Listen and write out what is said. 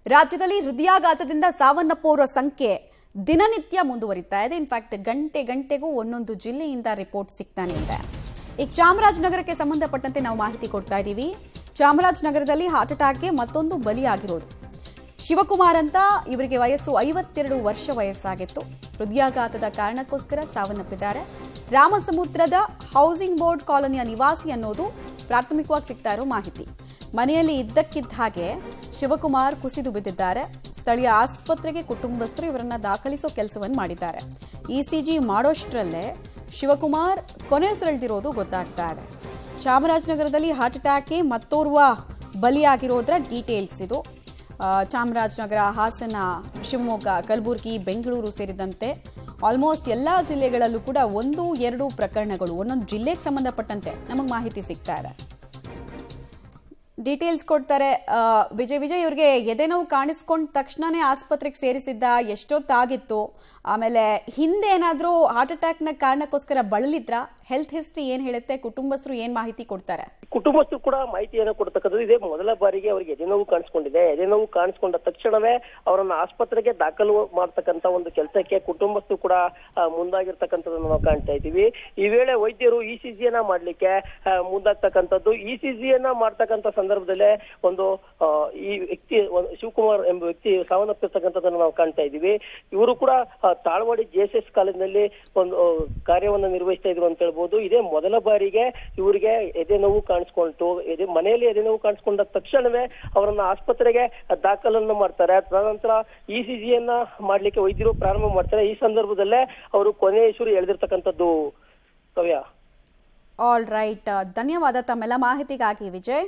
ರಾಜ್ಯದಲ್ಲಿ ಹೃದಯಾಘಾತದಿಂದ ಸಾವನ್ನಪ್ಪುವವರ ಸಂಖ್ಯೆ ದಿನನಿತ್ಯ ಮುಂದುವರಿತಾ ಇದೆ. ಇನ್ಫ್ಯಾಕ್ಟ್ ಗಂಟೆಗೂ ಒಂದೊಂದು ಜಿಲ್ಲೆಯಿಂದ ರಿಪೋರ್ಟ್ ಸಿಗ್ತಾನೆ ಇದೆ. ಈಗ ಚಾಮರಾಜನಗರಕ್ಕೆ ಸಂಬಂಧಪಟ್ಟಂತೆ ನಾವು ಮಾಹಿತಿ ಕೊಡ್ತಾ ಇದ್ದೀವಿ. ಚಾಮರಾಜನಗರದಲ್ಲಿ ಹಾರ್ಟ್ ಅಟ್ಯಾಕ್ಗೆ ಮತ್ತೊಂದು ಬಲಿಯಾಗಿರೋದು ಶಿವಕುಮಾರ್ ಅಂತ. ಇವರಿಗೆ ವಯಸ್ಸು 52 ವರ್ಷ ವಯಸ್ಸಾಗಿತ್ತು. ಹೃದಯಾಘಾತದ ಕಾರಣಕ್ಕೋಸ್ಕರ ಸಾವನ್ನಪ್ಪಿದ್ದಾರೆ. ರಾಮಸಮುದ್ರದ ಹೌಸಿಂಗ್ ಬೋರ್ಡ್ ಕಾಲೋನಿಯ ನಿವಾಸಿ ಅನ್ನೋದು ಪ್ರಾಥಮಿಕವಾಗಿ ಸಿಗ್ತಾ ಇರೋ ಮಾಹಿತಿ. ಮನೆಯಲ್ಲಿ ಇದ್ದಕ್ಕಿದ್ದ ಹಾಗೆ ಶಿವಕುಮಾರ್ ಕುಸಿದು ಬಿದ್ದಿದ್ದಾರೆ. ಸ್ಥಳೀಯ ಆಸ್ಪತ್ರೆಗೆ ಕುಟುಂಬಸ್ಥರು ಇವರನ್ನ ದಾಖಲಿಸೋ ಕೆಲಸವನ್ನು ಮಾಡಿದ್ದಾರೆ. ಇಸಿಜಿ ಮಾಡೋಷ್ಟರಲ್ಲೇ ಶಿವಕುಮಾರ್ ಕೊನೆಯುಸಿರೆಳೆದಿರೋದು ಗೊತ್ತಾಗ್ತಾ ಇದೆ. ಚಾಮರಾಜನಗರದಲ್ಲಿ ಹಾರ್ಟ್ ಅಟ್ಯಾಕ್ಗೆ ಮತ್ತೋರ್ವ ಬಲಿಯಾಗಿರೋದ್ರ ಡೀಟೇಲ್ಸ್ ಇದು. ಚಾಮರಾಜನಗರ, ಹಾಸನ, ಶಿವಮೊಗ್ಗ, ಕಲಬುರಗಿ, ಬೆಂಗಳೂರು ಸೇರಿದಂತೆ ಆಲ್ಮೋಸ್ಟ್ ಎಲ್ಲ ಜಿಲ್ಲೆಗಳಲ್ಲೂ ಕೂಡ 1-2 ಪ್ರಕರಣಗಳು ಒಂದೊಂದು ಜಿಲ್ಲೆಗೆ ಸಂಬಂಧಪಟ್ಟಂತೆ ನಮಗೆ ಮಾಹಿತಿ ಸಿಗ್ತಾ ಇದೆ. ಡೀಟೇಲ್ಸ್ ಕೊಡ್ತಾರೆ ವಿಜಯ್. ಇವ್ರಿಗೆ ಎದೆನೋವು ಕಾಣಿಸ್ಕೊಂಡ ತಕ್ಷಣನೇ ಆಸ್ಪತ್ರೆಗೆ ಸೇರಿಸಿದ್ದ, ಎಷ್ಟೊತ್ತಾಗಿತ್ತು, ಆಮೇಲೆ ಹಿಂದೆ ಏನಾದರೂ ಹಾರ್ಟ್ ಅಟ್ಯಾಕ್ನ ಕಾರಣಕ್ಕೋಸ್ಕರ ಬಳಲಿದ್ರ, ಹೆಲ್ತ್ ಹಿಸ್ಟ್ರಿ ಏನ್ ಹೇಳುತ್ತೆ, ಕುಟುಂಬಸ್ಥರು ಏನ್ ಮಾಹಿತಿ ಕೊಡ್ತಾರೆ? ಕುಟುಂಬಸ್ಥರು ಕೂಡ ಮಾಹಿತಿಯನ್ನು ಕೊಡ್ತಕ್ಕಂಥದ್ದು ಇದೆ. ಮೊದಲ ಬಾರಿಗೆ ಅವರಿಗೆ ಎದೆನೋವು ಕಾಣಿಸ್ಕೊಂಡಿದೆ. ಎದೆನೋವು ಕಾಣಿಸ್ಕೊಂಡ ತಕ್ಷಣವೇ ಅವರನ್ನ ಆಸ್ಪತ್ರೆಗೆ ದಾಖಲು ಮಾಡ್ತಕ್ಕಂಥ ಒಂದು ಕೆಲಸಕ್ಕೆ ಕುಟುಂಬಸ್ಥರು ಕೂಡ ಮುಂದಾಗಿರ್ತಕ್ಕಂಥದ್ದನ್ನು ನಾವು ಕಾಣ್ತಾ ಇದ್ದೀವಿ. ಈ ವೇಳೆ ವೈದ್ಯರು ಇಸಿಜಿಯನ್ನ ಮಾಡ್ಲಿಕ್ಕೆ ಮುಂದಾಗ್ತಕ್ಕಂಥದ್ದು. ಇಸಿಜಿಯನ್ನ ಮಾಡ್ತಕ್ಕಂಥ ಸಂದರ್ಭದಲ್ಲೇ ಈ ವ್ಯಕ್ತಿ ಶಿವಕುಮಾರ್ ಎಂಬ ವ್ಯಕ್ತಿ ಸಾವನ್ನಪ್ಪಿರ್ತಕ್ಕಂಥದ್ದನ್ನು ನಾವು ಕಾಣ್ತಾ ಇದ್ದೀವಿ. ಇವರು ಕೂಡ ತಾಳ್ವಾಡಿ JSS ಕಾಲೇಜಿನಲ್ಲಿ ಒಂದು ಕಾರ್ಯವನ್ನು ನಿರ್ವಹಿಸ್ತಾ ಇದ್ರು ಅಂತ ಹೇಳ್ಬೋದು. ಇದೇ ಮೊದಲ ಬಾರಿಗೆ ಇವರಿಗೆ ಎದೆನೋವು ಕಾಣಿಸ್ಕೊಳ್ತು. ಮನೆಯಲ್ಲಿ ಎದೆನೋವು ಕಾಣಿಸ್ಕೊಂಡ ತಕ್ಷಣವೇ ಅವರನ್ನ ಆಸ್ಪತ್ರೆಗೆ ದಾಖಲನ್ನು ಮಾಡ್ತಾರೆ. ತದನಂತರ ಇಸಿಜಿಯನ್ನ ಮಾಡ್ಲಿಕ್ಕೆ ವೈದ್ಯರು ಪ್ರಾರಂಭ ಮಾಡ್ತಾರೆ. ಈ ಸಂದರ್ಭದಲ್ಲೇ ಅವರು ಕೊನೆಯುಸಿರು ಎಳೆದಿರ್ತಕ್ಕಂಥದ್ದು. ಕವ್ಯ, ಆಲ್ ರೈಟ್, ಧನ್ಯವಾದ ತಮ್ಮೆಲ್ಲ ಮಾಹಿತಿಗಾಗಿ ವಿಜಯ್.